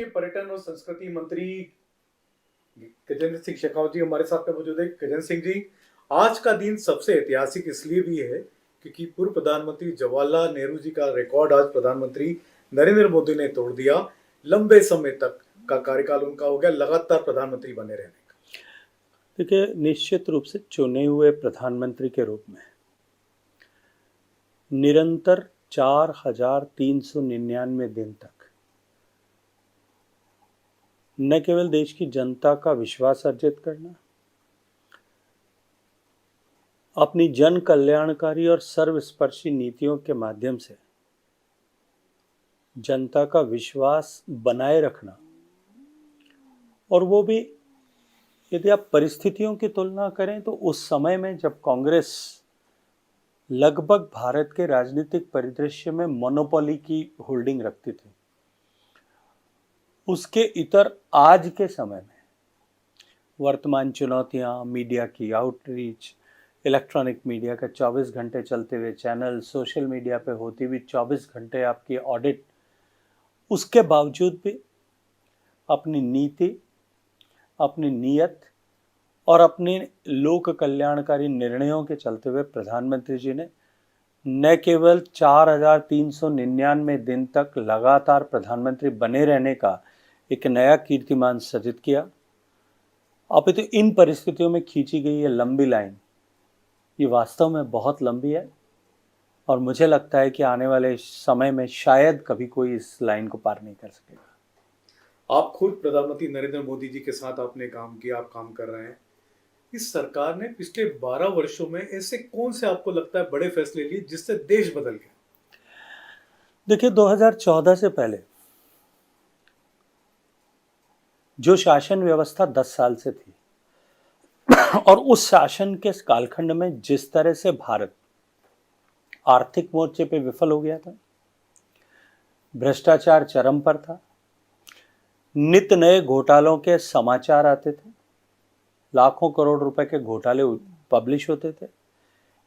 के पर्यटन और संस्कृति मंत्री गजेंद्र सिंह शेखावत जी हमारे साथ में मौजूद है। गजेंद्र सिंह जी, आज का दिन सबसे ऐतिहासिक इसलिए भी है क्योंकि पूर्व प्रधानमंत्री जवाहरलाल नेहरू जी का रिकॉर्ड आज प्रधानमंत्री नरेंद्र मोदी ने तोड़ दिया। लंबे समय तक का कार्यकाल उनका हो गया लगातार प्रधानमंत्री बने रहने का। देखिए, निश्चित रूप से चुने हुए प्रधानमंत्री के रूप में निरंतर 4,399 दिन तक न केवल देश की जनता का विश्वास अर्जित करना, अपनी जन कल्याणकारी और सर्वस्पर्शी नीतियों के माध्यम से जनता का विश्वास बनाए रखना, और वो भी यदि आप परिस्थितियों की तुलना करें तो उस समय में जब कांग्रेस लगभग भारत के राजनीतिक परिदृश्य में मोनोपोली की होल्डिंग रखती थी, उसके इतर आज के समय में वर्तमान चुनौतियां, मीडिया की आउटरीच, इलेक्ट्रॉनिक मीडिया का 24 घंटे चलते हुए चैनल, सोशल मीडिया पे होती हुई 24 घंटे आपकी ऑडिट, उसके बावजूद भी अपनी नीति, अपनी नीयत और अपने लोक कल्याणकारी निर्णयों के चलते हुए प्रधानमंत्री जी ने न केवल 4,399 दिन तक लगातार प्रधानमंत्री बने रहने का एक नया कीर्तिमान सृजित किया। अब तो इन परिस्थितियों में खींची गई ये लंबी लाइन, ये वास्तव में बहुत लंबी है और मुझे लगता है कि आने वाले समय में शायद कभी कोई इस लाइन को पार नहीं कर सकेगा। आप खुद प्रधानमंत्री नरेंद्र मोदी जी के साथ आपने काम किया, आप काम कर रहे हैं। इस सरकार ने पिछले 12 वर्षों में ऐसे कौन से आपको लगता है बड़े फैसले लिए जिससे देश बदल गया? देखिए, 2014 से पहले जो शासन व्यवस्था 10 साल से थी और उस शासन के कालखंड में जिस तरह से भारत आर्थिक मोर्चे पे विफल हो गया था, भ्रष्टाचार चरम पर था, नित नए घोटालों के समाचार आते थे, लाखों करोड़ रुपए के घोटाले पब्लिश होते थे,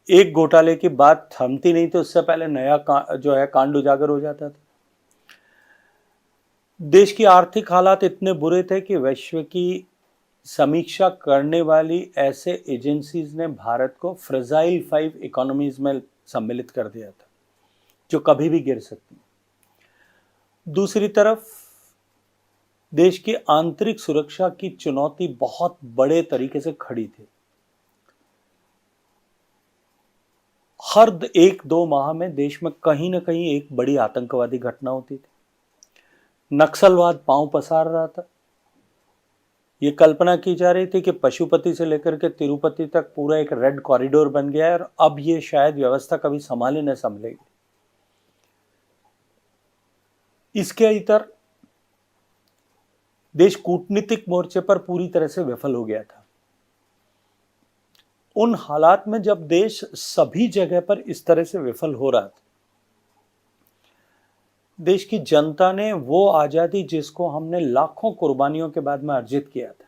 एक घोटाले की बात थमती नहीं थी, उससे पहले नया जो है कांड उजागर हो जाता था। देश की आर्थिक हालात इतने बुरे थे कि विश्व की समीक्षा करने वाली ऐसे एजेंसीज ने भारत को फ्रेजाइल 5 इकोनॉमीज में सम्मिलित कर दिया था, जो कभी भी गिर सकती। दूसरी तरफ देश की आंतरिक सुरक्षा की चुनौती बहुत बड़े तरीके से खड़ी थी। हर 1-2 माह में देश में कहीं ना कहीं एक बड़ी आतंकवादी घटना होती थी, नक्सलवाद पांव पसार रहा था। ये कल्पना की जा रही थी कि पशुपति से लेकर के तिरुपति तक पूरा एक रेड कॉरिडोर बन गया है और अब ये शायद व्यवस्था कभी संभाले न संभलेगी। इसके इतर देश कूटनीतिक मोर्चे पर पूरी तरह से विफल हो गया था। उन हालात में जब देश सभी जगह पर इस तरह से विफल हो रहा था, देश की जनता ने वो आजादी जिसको हमने लाखों कुर्बानियों के बाद में अर्जित किया था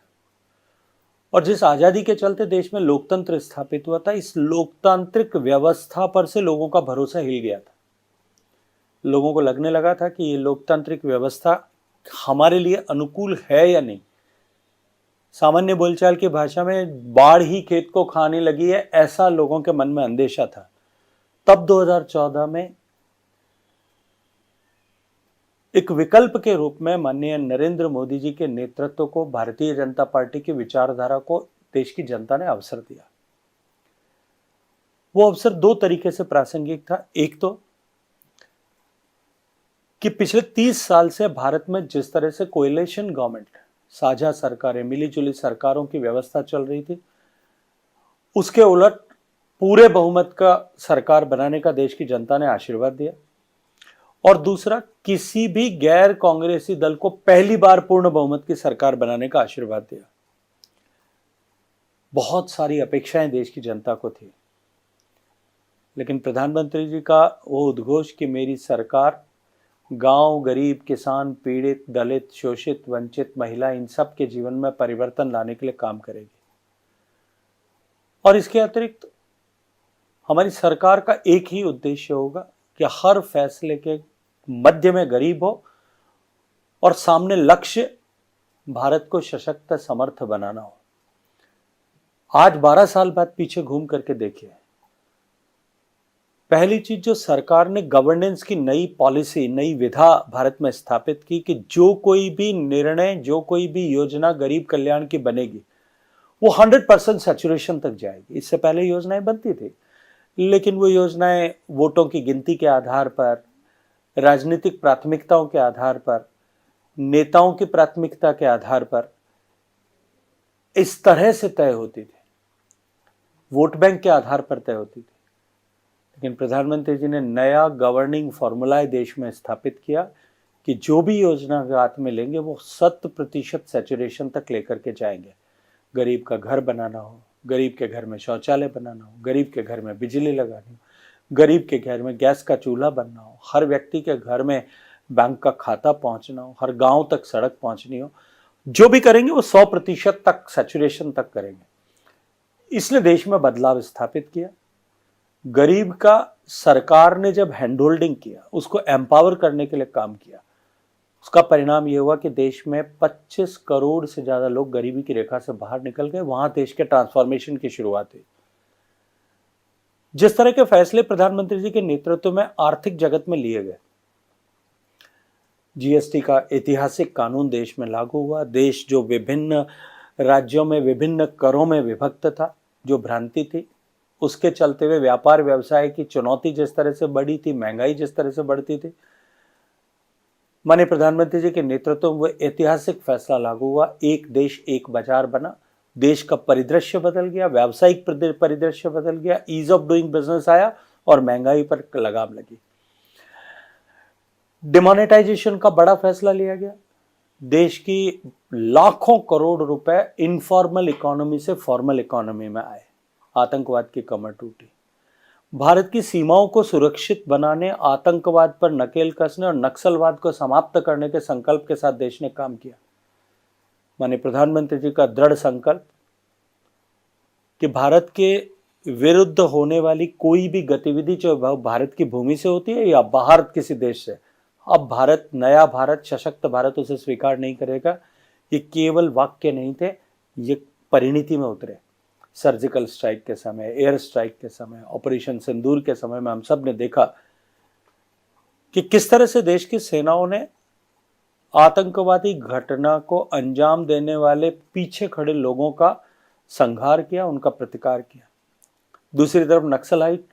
और जिस आजादी के चलते देश में लोकतंत्र स्थापित हुआ था, इस लोकतांत्रिक व्यवस्था पर से लोगों का भरोसा हिल गया था। लोगों को लगने लगा था कि ये लोकतांत्रिक व्यवस्था हमारे लिए अनुकूल है या नहीं। सामान्य बोलचाल की भाषा में बाढ़ ही खेत को खाने लगी है, ऐसा लोगों के मन में अंदेशा था। तब 2014 में एक विकल्प के रूप में माननीय नरेंद्र मोदी जी के नेतृत्व को, भारतीय जनता पार्टी की विचारधारा को देश की जनता ने अवसर दिया। वो अवसर 2 तरीके से प्रासंगिक था। एक तो कि पिछले 30 साल से भारत में जिस तरह से कोएलिशन गवर्नमेंट, साझा सरकारें, मिलीजुली सरकारों की व्यवस्था चल रही थी, उसके उलट पूरे बहुमत का सरकार बनाने का देश की जनता ने आशीर्वाद दिया। और दूसरा, किसी भी गैर कांग्रेसी दल को पहली बार पूर्ण बहुमत की सरकार बनाने का आशीर्वाद दिया। बहुत सारी अपेक्षाएं देश की जनता को थी, लेकिन प्रधानमंत्री जी का वो उद्घोष कि मेरी सरकार गांव, गरीब, किसान, पीड़ित, दलित, शोषित, वंचित, महिला, इन सब के जीवन में परिवर्तन लाने के लिए काम करेगी। और इसके अतिरिक्त हमारी सरकार का एक ही उद्देश्य होगा कि हर फैसले के मध्य में गरीब हो और सामने लक्ष्य भारत को सशक्त समर्थ बनाना हो। आज 12 साल बाद पीछे घूम करके देखिए, पहली चीज जो सरकार ने गवर्नेंस की नई पॉलिसी, नई विधा भारत में स्थापित की कि जो कोई भी निर्णय, जो कोई भी योजना गरीब कल्याण की बनेगी वो 100% सैचुरेशन तक जाएगी। इससे पहले योजनाएं बनती थी, लेकिन वो योजनाएं वोटों की गिनती के आधार पर, राजनीतिक प्राथमिकताओं के आधार पर, नेताओं की प्राथमिकता के आधार पर इस तरह से तय होती थी, वोट बैंक के आधार पर तय होती थी। लेकिन प्रधानमंत्री जी ने नया गवर्निंग फॉर्मूला देश में स्थापित किया कि जो भी योजना हाथ में लेंगे वो 100% सैचुरेशन तक लेकर के जाएंगे। गरीब का घर बनाना हो, गरीब के घर में शौचालय बनाना हो, गरीब के घर में बिजली लगानी हो, गरीब के घर में गैस का चूल्हा बनना हो, हर व्यक्ति के घर में बैंक का खाता पहुंचना हो, हर गांव तक सड़क पहुंचनी हो, जो भी करेंगे वो 100% तक सैचुरेशन तक करेंगे। इसलिए देश में बदलाव स्थापित किया। गरीब का सरकार ने जब हैंड होल्डिंग किया, उसको एम्पावर करने के लिए काम किया, उसका परिणाम यह हुआ कि देश में 25 करोड़ से ज्यादा लोग गरीबी की रेखा से बाहर निकल गए। वहां देश के ट्रांसफॉर्मेशन की शुरुआत हुई। जिस तरह के फैसले प्रधानमंत्री जी के नेतृत्व में आर्थिक जगत में लिए गए, जीएसटी का ऐतिहासिक कानून देश में लागू हुआ। देश जो विभिन्न राज्यों में विभिन्न करों में विभक्त था, जो भ्रांति थी, उसके चलते हुए व्यापार व्यवसाय की चुनौती जिस तरह से बढ़ी थी, महंगाई जिस तरह से बढ़ती थी, माननीय प्रधानमंत्री जी के नेतृत्व में ऐतिहासिक फैसला लागू हुआ। एक देश एक बाजार बना, देश का परिदृश्य बदल गया, व्यावसायिक परिदृश्य बदल गया, ईज ऑफ डूइंग बिजनेस आया और महंगाई पर लगाम लगी। डिमोनेटाइजेशन का बड़ा फैसला लिया गया। देश की लाखों करोड़ रुपए इनफॉर्मल इकोनॉमी से फॉर्मल इकोनॉमी में आए। आतंकवाद की कमर टूटी। भारत की सीमाओं को सुरक्षित बनाने, आतंकवाद पर नकेल कसने और नक्सलवाद को समाप्त करने के संकल्प के साथ देश ने काम किया। माननीय प्रधानमंत्री जी का दृढ़ संकल्प कि भारत के विरुद्ध होने वाली कोई भी गतिविधि जो भारत की भूमि से होती है या बाहर किसी देश से, अब भारत, नया भारत, सशक्त भारत उसे स्वीकार नहीं करेगा। ये केवल वाक्य नहीं थे, ये परिणति में उतरे। सर्जिकल स्ट्राइक के समय, एयर स्ट्राइक के समय, ऑपरेशन सिंदूर के समय में हम सब ने देखा कि किस तरह से देश की सेनाओं ने आतंकवादी घटना को अंजाम देने वाले पीछे खड़े लोगों का संहार किया, उनका प्रतिकार किया। दूसरी तरफ नक्सलाइट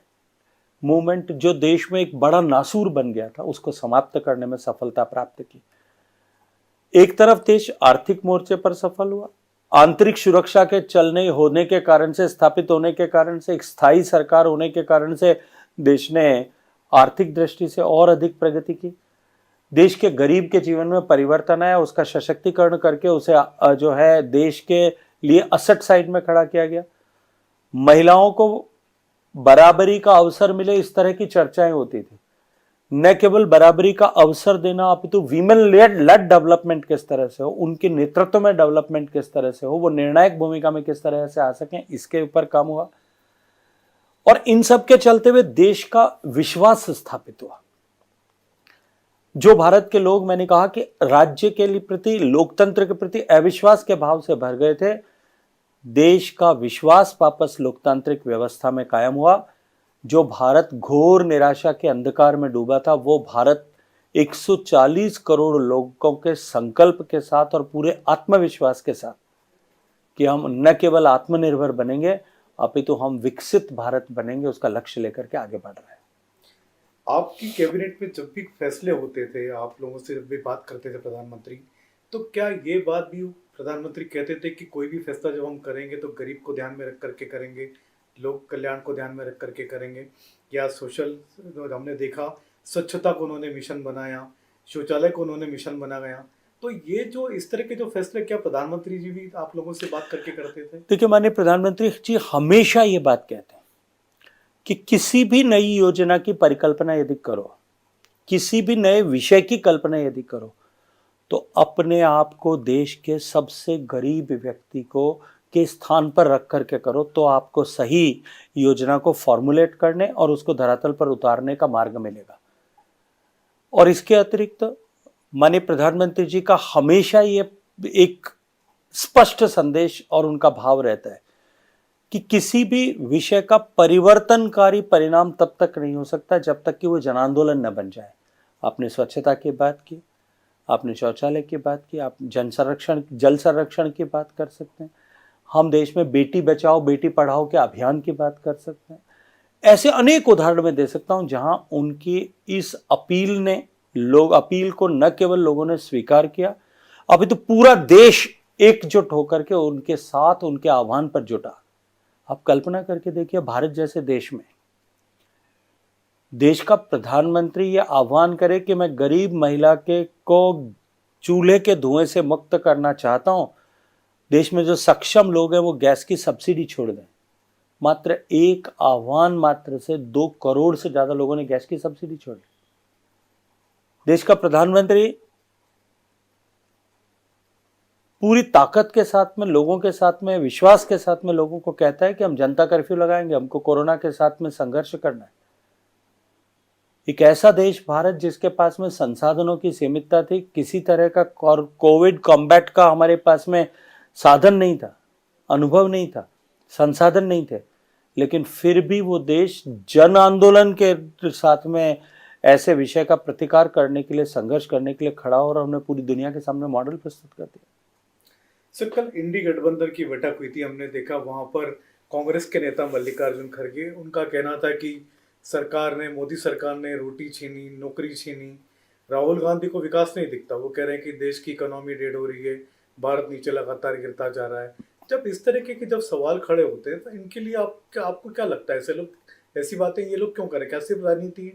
मूवमेंट जो देश में एक बड़ा नासूर बन गया था, उसको समाप्त करने में सफलता प्राप्त की। एक तरफ देश आर्थिक मोर्चे पर सफल हुआ, आंतरिक सुरक्षा के चलने होने के कारण से, स्थापित होने के कारण से, एक स्थायी सरकार होने के कारण से देश ने आर्थिक दृष्टि से और अधिक प्रगति की। देश के गरीब के जीवन में परिवर्तन आया, उसका सशक्तिकरण करके उसे जो है देश के लिए असट साइड में खड़ा किया गया। महिलाओं को बराबरी का अवसर मिले, इस तरह की चर्चाएं होती थी। न केवल बराबरी का अवसर देना, अपितु वीमेन लेड डेवलपमेंट किस तरह से हो, उनके नेतृत्व में डेवलपमेंट किस तरह से हो, वो निर्णायक भूमिका में किस तरह से आ सकें, इसके ऊपर काम हुआ। और इन सब के चलते हुए देश का विश्वास स्थापित हुआ। जो भारत के लोग, मैंने कहा कि राज्य के प्रति, लोकतंत्र के प्रति अविश्वास के भाव से भर गए थे, देश का विश्वास वापस लोकतांत्रिक व्यवस्था में कायम हुआ। जो भारत घोर निराशा के अंधकार में डूबा था, वो भारत 140 करोड़ लोगों के संकल्प के साथ और पूरे आत्मविश्वास के साथ कि हम न केवल आत्मनिर्भर बनेंगे, अपितु हम विकसित भारत बनेंगे, उसका लक्ष्य लेकर के आगे बढ़ रहे हैं। आपकी कैबिनेट में जब भी फैसले होते थे, आप लोगों से जब भी बात करते थे प्रधानमंत्री, तो क्या ये बात भी प्रधानमंत्री कहते थे कि कोई भी फैसला जब हम करेंगे तो गरीब को ध्यान में रख करके करेंगे, लोक कल्याण को ध्यान में रख करके करेंगे? या सोशल, हमने देखा स्वच्छता को उन्होंने मिशन बनाया, शौचालय को उन्होंने मिशन बनाया, तो ये जो इस तरह के जो फैसले, क्या प्रधानमंत्री जी भी आप लोगों से बात करके करते थे? देखिए, माननीय प्रधानमंत्री जी हमेशा ये बात कहते हैं कि किसी भी नई योजना की परिकल्पना यदि करो, किसी भी नए विषय की कल्पना यदि करो, तो अपने आप को देश के सबसे गरीब व्यक्ति को के स्थान पर रख करके करो, तो आपको सही योजना को फॉर्मुलेट करने और उसको धरातल पर उतारने का मार्ग मिलेगा। और इसके अतिरिक्त माननीय प्रधानमंत्री जी का हमेशा ये एक स्पष्ट संदेश और उनका भाव रहता है कि किसी भी विषय का परिवर्तनकारी परिणाम तब तक नहीं हो सकता जब तक कि वो जन आंदोलन न बन जाए। आपने स्वच्छता की बात की, आपने शौचालय की बात की, आप जल संरक्षण की बात कर सकते हैं, हम देश में बेटी बचाओ बेटी पढ़ाओ के अभियान की बात कर सकते हैं। ऐसे अनेक उदाहरण मैं दे सकता हूं जहां उनकी इस अपील को न केवल लोगों ने स्वीकार किया, अभी तो पूरा देश एकजुट होकर के उनके साथ उनके आह्वान पर जुटा। आप कल्पना करके देखिए, भारत जैसे देश में देश का प्रधानमंत्री ये आह्वान करे कि मैं गरीब महिला को चूल्हे के धुएं से मुक्त करना चाहता हूं, देश में जो सक्षम लोग हैं वो गैस की सब्सिडी छोड़ दें। मात्र एक आह्वान मात्र से 2 करोड़ से ज्यादा लोगों ने गैस की सब्सिडी छोड़ी। देश का प्रधानमंत्री पूरी ताकत के साथ में, लोगों के साथ में, विश्वास के साथ में लोगों को कहता है कि हम जनता कर्फ्यू लगाएंगे, हमको कोरोना के साथ में संघर्ष करना है। एक ऐसा देश भारत जिसके पास में संसाधनों की सीमितता थी, किसी तरह का कोविड कॉम्बैट का हमारे पास में साधन नहीं था, अनुभव नहीं था, संसाधन नहीं थे, लेकिन फिर भी वो देश जन आंदोलन के साथ में ऐसे विषय का प्रतिकार करने के लिए, संघर्ष करने के लिए खड़ा और हमने पूरी दुनिया के सामने मॉडल प्रस्तुत कर दिया। सर, कल इंडी गठबंधन की बैठक हुई थी, हमने देखा वहां पर कांग्रेस के नेता मल्लिकार्जुन खड़गे, उनका कहना था कि मोदी सरकार ने रोटी छीनी, नौकरी छीनी। राहुल गांधी को विकास नहीं दिखता, वो कह रहे हैं कि देश की इकोनॉमी डेड हो रही है, भारत नीचे लगातार गिरता जा रहा है। जब इस तरीके के सवाल खड़े होते हैं तो इनके लिए आपको क्या लगता है, ऐसी बातें ये लोग क्यों करें? क्या सिर्फ राजनीति है?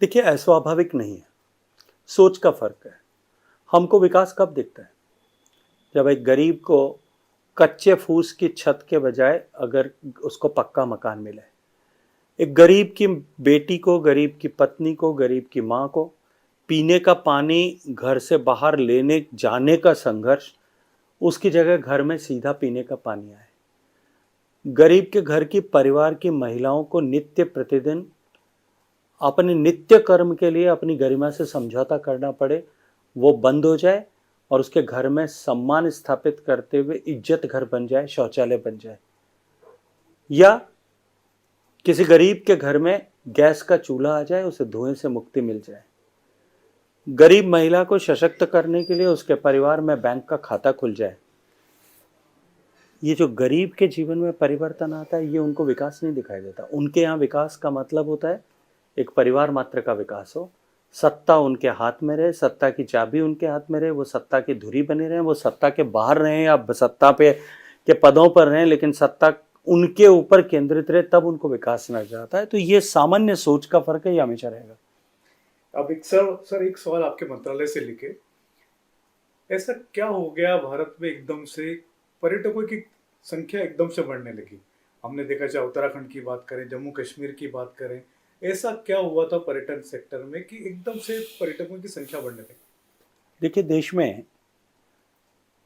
देखिए, अस्वाभाविक नहीं है, सोच का फर्क है। हमको विकास कब दिखता है? जब एक गरीब को कच्चे फूस की छत के बजाय अगर उसको पक्का मकान मिले, एक गरीब की बेटी को, गरीब की पत्नी को, गरीब की माँ को पीने का पानी घर से बाहर लेने जाने का संघर्ष, उसकी जगह घर में सीधा पीने का पानी आए। गरीब के घर की परिवार की महिलाओं को नित्य प्रतिदिन अपने नित्य कर्म के लिए अपनी गरिमा से समझौता करना पड़े, वो बंद हो जाए और उसके घर में सम्मान स्थापित करते हुए इज्जत घर बन जाए, शौचालय बन जाए। या किसी गरीब के घर में गैस का चूल्हा आ जाए, उसे धुएं से मुक्ति मिल जाए। गरीब महिला को सशक्त करने के लिए उसके परिवार में बैंक का खाता खुल जाए। ये जो गरीब के जीवन में परिवर्तन आता है, ये उनको विकास नहीं दिखाई देता। उनके यहाँ विकास का मतलब होता है एक परिवार मात्र का विकास हो, सत्ता उनके हाथ में रहे, सत्ता की चाबी उनके हाथ में रहे, वो सत्ता की धुरी बने रहे, वो सत्ता के बाहर रहें या सत्ता पे के पदों पर रहें, लेकिन सत्ता उनके ऊपर केंद्रित रहे, तब उनको विकास नजर आता है। तो ये सामान्य सोच का फर्क है, ये हमेशा रहेगा। अब एक सवाल आपके मंत्रालय से लेके, ऐसा क्या हो गया भारत में एकदम से पर्यटकों की संख्या एकदम से बढ़ने लगी? हमने देखा, चाहे उत्तराखंड की बात करें, जम्मू कश्मीर की बात करें, ऐसा क्या हुआ था पर्यटन सेक्टर में कि एकदम से पर्यटकों की संख्या बढ़ने लगी? देखिए, देश में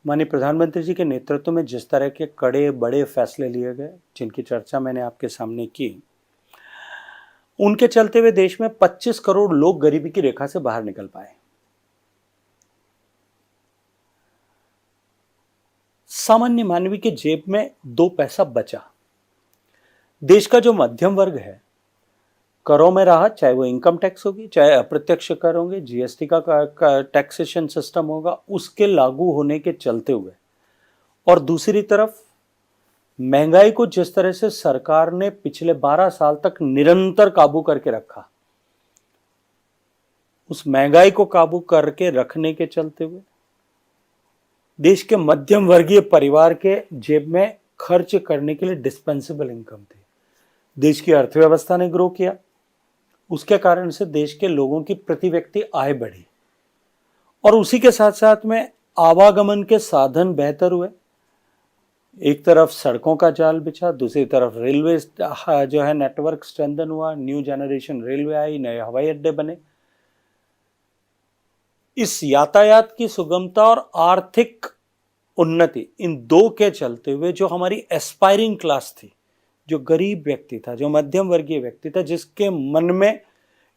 माननीय प्रधानमंत्री जी के नेतृत्व में जिस तरह के कड़े बड़े फैसले लिए गए, जिनकी चर्चा मैंने आपके सामने की, उनके चलते हुए देश में 25 करोड़ लोग गरीबी की रेखा से बाहर निकल पाए। सामान्य मानवी के जेब में 2 पैसा बचा। देश का जो मध्यम वर्ग है, करों में राहत, चाहे वो इनकम टैक्स होगी, चाहे अप्रत्यक्ष कर होंगे, जीएसटी का टैक्सेशन सिस्टम होगा, उसके लागू होने के चलते हुए, और दूसरी तरफ महंगाई को जिस तरह से सरकार ने पिछले 12 साल तक निरंतर काबू करके रखा, उस महंगाई को काबू करके रखने के चलते हुए देश के मध्यम वर्गीय परिवार के जेब में खर्च करने के लिए डिस्पेंसेबल इनकम थी। देश की अर्थव्यवस्था ने ग्रो किया, उसके कारण से देश के लोगों की प्रति व्यक्ति आय बढ़ी, और उसी के साथ साथ में आवागमन के साधन बेहतर हुए। एक तरफ सड़कों का जाल बिछा, दूसरी तरफ रेलवे जो है नेटवर्क स्ट्रेंथन हुआ, न्यू जनरेशन रेलवे आई, नए हवाई अड्डे बने। इस यातायात की सुगमता और आर्थिक उन्नति, इन 2 के चलते हुए जो हमारी एस्पायरिंग क्लास थी, जो गरीब व्यक्ति था, जो मध्यम वर्गीय व्यक्ति था, जिसके मन में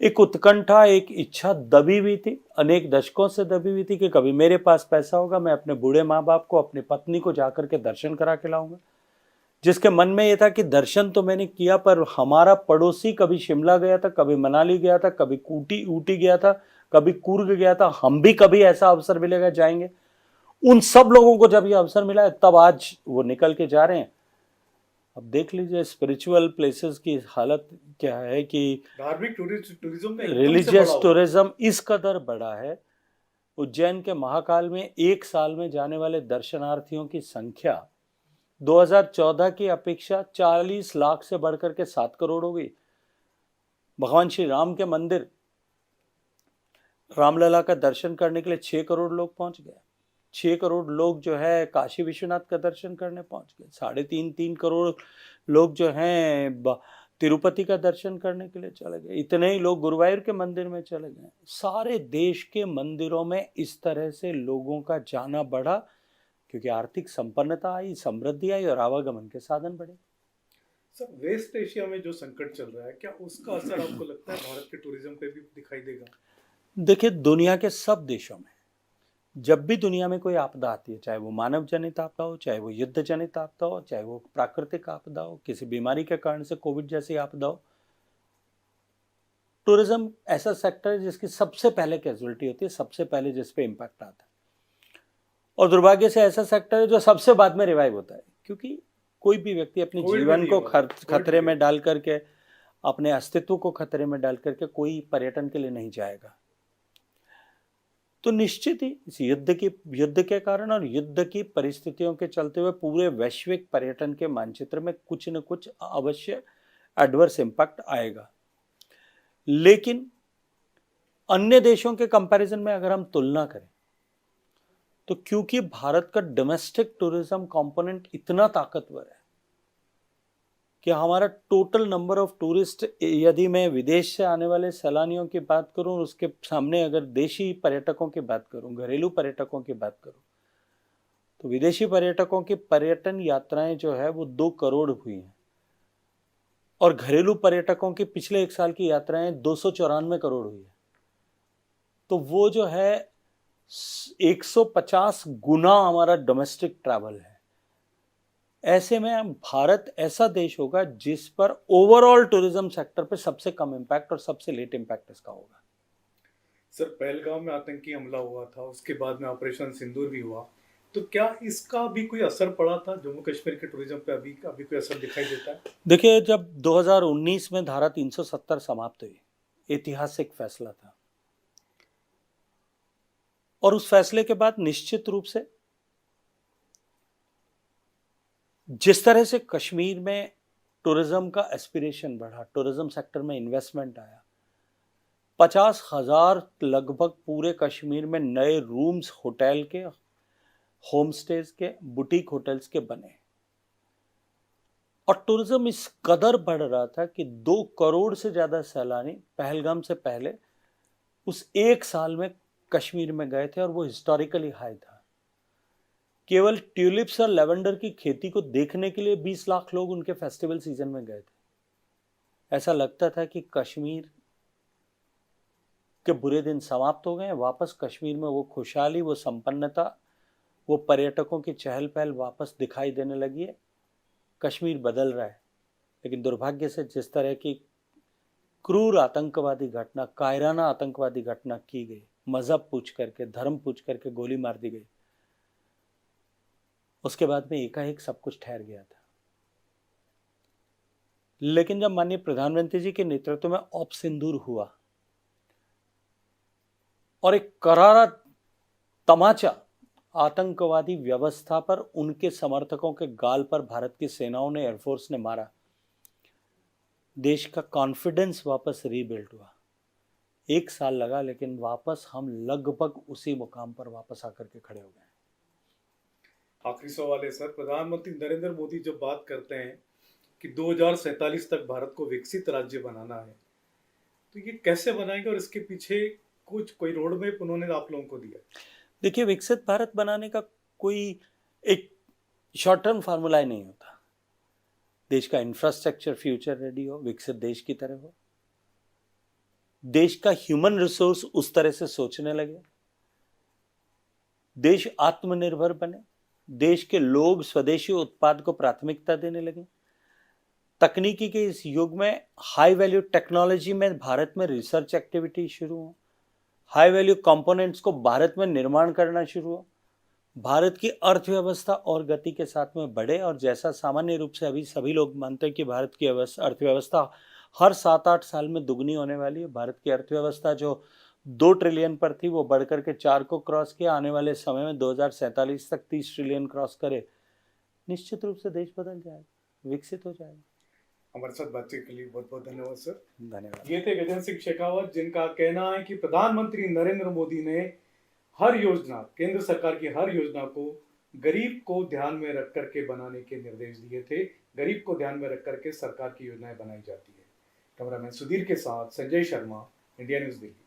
एक उत्कंठा, एक इच्छा दबी हुई थी, अनेक दशकों से दबी हुई थी कि कभी मेरे पास पैसा होगा, मैं अपने बूढ़े माँ बाप को, अपनी पत्नी को जाकर के दर्शन करा के लाऊंगा। जिसके मन में ये था कि दर्शन तो मैंने किया, पर हमारा पड़ोसी कभी शिमला गया था, कभी मनाली गया था, कभी ऊटी गया था, कभी कूर्ग गया था, हम भी कभी ऐसा अवसर मिलेगा जाएंगे। उन सब लोगों को जब ये अवसर मिला है, तब आज वो निकल के जा रहे हैं। अब देख लीजिए स्पिरिचुअल प्लेसेस की हालत क्या है कि धार्मिक टूरिज्म में एकदम से रिलीजियस बढ़ा हुआ। टूरिज्म इस कदर बड़ा है। उज्जैन के महाकाल में एक साल में जाने वाले दर्शनार्थियों की संख्या 2014 की अपेक्षा 40 लाख से बढ़कर के 7 करोड़ हो गई। भगवान श्री राम के मंदिर रामलला का दर्शन करने के लिए 6 करोड़ लोग पहुंच गए। 6 करोड़ लोग जो है काशी विश्वनाथ का दर्शन करने पहुंच गए। 3.5 करोड़ लोग जो हैं तिरुपति का दर्शन करने के लिए चले गए। इतने ही लोग गुरुवायूर के मंदिर में चले गए। सारे देश के मंदिरों में इस तरह से लोगों का जाना बढ़ा क्योंकि आर्थिक संपन्नता आई, समृद्धि आई और आवागमन के साधन बढ़े। सर, वेस्ट एशिया में जो संकट चल रहा है, क्या उसका असर आपको लगता है भारत के टूरिज्म पे भी दिखाई देगा? देखिए, दुनिया के सब देशों में जब भी दुनिया में कोई आपदा आती है, चाहे वो मानव जनित आपदा हो, चाहे वो युद्ध जनित आपदा हो, चाहे वो प्राकृतिक आपदा हो, किसी बीमारी के कारण से कोविड जैसी आपदा हो, टूरिज्म ऐसा सेक्टर है जिसकी सबसे पहले कैजुअलिटी होती है, सबसे पहले जिस पे इम्पैक्ट आता है। और दुर्भाग्य से ऐसा सेक्टर है जो सबसे बाद में रिवाइव होता है, क्योंकि कोई भी व्यक्ति अपने जीवन को खतरे में डाल करके, अपने अस्तित्व को खतरे में डाल करके कोई पर्यटन के लिए नहीं जाएगा। तो निश्चित ही इस युद्ध के कारण और युद्ध की परिस्थितियों के चलते हुए पूरे वैश्विक पर्यटन के मानचित्र में कुछ न कुछ अवश्य एडवर्स इम्पैक्ट आएगा। लेकिन अन्य देशों के कंपैरिजन में अगर हम तुलना करें तो क्योंकि भारत का डोमेस्टिक टूरिज्म कंपोनेंट इतना ताकतवर है कि हमारा टोटल नंबर ऑफ टूरिस्ट, यदि मैं विदेश से आने वाले सैलानियों की बात करूं, उसके सामने अगर देशी पर्यटकों की बात करूं, घरेलू पर्यटकों की बात करूं, तो विदेशी पर्यटकों की पर्यटन यात्राएं जो है वो 2 करोड़ हुई हैं और घरेलू पर्यटकों की पिछले 1 साल की यात्राएं 294 करोड़ हुई है। तो वो जो है 150 गुना हमारा डोमेस्टिक ट्रैवल है। ऐसे में भारत ऐसा देश होगा जिस पर ओवरऑल टूरिज्म सेक्टर पे सबसे कम इम्पैक्ट और सबसे लेट इम्पैक्ट इसका होगा। सर, पहलगाम में आतंकी हमला हुआ था, उसके बाद में ऑपरेशन सिंदूर भी हुआ, तो क्या इसका भी कोई असर पड़ा था जम्मू कश्मीर के टूरिज्म पे? अभी कोई असर दिखाई देता है? देखिए, जब 2019 में धारा 370 समाप्त हुई, ऐतिहासिक फैसला था, और उस फैसले के बाद निश्चित रूप से जिस तरह से कश्मीर में टूरिज्म का एस्पिरेशन बढ़ा, टूरिज्म सेक्टर में इन्वेस्टमेंट आया, 50,000 लगभग पूरे कश्मीर में नए रूम्स, होटल के, होम स्टेज के, बुटीक होटल्स के बने और टूरिज्म इस कदर बढ़ रहा था कि 2 करोड़ से ज्यादा सैलानी पहलगाम से पहले उस 1 साल में कश्मीर में गए थे और वो हिस्टोरिकली हाई था। केवल ट्यूलिप्स और लेवेंडर की खेती को देखने के लिए 20 लाख लोग उनके फेस्टिवल सीजन में गए थे। ऐसा लगता था कि कश्मीर के बुरे दिन समाप्त हो गए, वापस कश्मीर में वो खुशहाली, वो संपन्नता, वो पर्यटकों की चहल पहल वापस दिखाई देने लगी है। कश्मीर बदल रहा है, लेकिन दुर्भाग्य से जिस तरह की क्रूर आतंकवादी घटना, कायराना आतंकवादी घटना की गई, मजहब पूछ करके, धर्म पूछ करके गोली मार दी गई, उसके बाद में एकाएक सब कुछ ठहर गया था। लेकिन जब माननीय प्रधानमंत्री जी के नेतृत्व में ऑप सिंदूर हुआ और एक करारा तमाचा आतंकवादी व्यवस्था पर, उनके समर्थकों के गाल पर भारत की सेनाओं ने, एयरफोर्स ने मारा, देश का कॉन्फिडेंस वापस रीबिल्ड हुआ। 1 साल लगा, लेकिन वापस हम लगभग उसी मुकाम पर वापस आकर के खड़े हो गए। आखिरी सवाल है सर, प्रधानमंत्री नरेंद्र मोदी जब बात करते हैं कि 2047 तक भारत को विकसित राज्य बनाना है, तो ये कैसे बनाएंगे और इसके पीछे कोई रोड मैप उन्होंने आप लोगों को दिया? देखिए, विकसित भारत बनाने का कोई एक शॉर्ट टर्म फार्मूला ही नहीं होता। देश का इंफ्रास्ट्रक्चर फ्यूचर रेडी हो, विकसित देश की तरह हो, देश का ह्यूमन रिसोर्स उस तरह से सोचने लगे, देश आत्मनिर्भर बने, देश के लोग स्वदेशी उत्पाद को प्राथमिकता देने लगे। तकनीकी के इस युग में हाई वैल्यू टेक्नोलॉजी में भारत में रिसर्च एक्टिविटी शुरू हो, हाई वैल्यू कंपोनेंट्स को भारत में निर्माण करना शुरू हो, भारत की अर्थव्यवस्था और गति के साथ में बढ़े। और जैसा सामान्य रूप से अभी सभी लोग मानते हैं कि भारत की अर्थव्यवस्था हर 7-8 साल में दुगनी होने वाली है। भारत की अर्थव्यवस्था जो 2 ट्रिलियन पर थी वो बढ़कर के 4 को क्रॉस किया, आने वाले समय में 2047 तक 30 ट्रिलियन क्रॉस करे, निश्चित रूप से देश बदल जाएगा, विकसित हो जाएगा। हमारे साथ बातचीत के लिए बहुत बहुत धन्यवाद सर। धन्यवाद। ये थे गजेंद्र सिंह शेखावत, जिनका कहना है कि प्रधानमंत्री नरेंद्र मोदी ने हर योजना, केंद्र सरकार की हर योजना को गरीब को ध्यान में रख करके बनाने के निर्देश दिए थे। गरीब को ध्यान में रख करके सरकार की योजनाएं बनाई जाती है। कैमरामैन सुधीर के साथ संजय शर्मा, इंडिया न्यूज दिल्ली।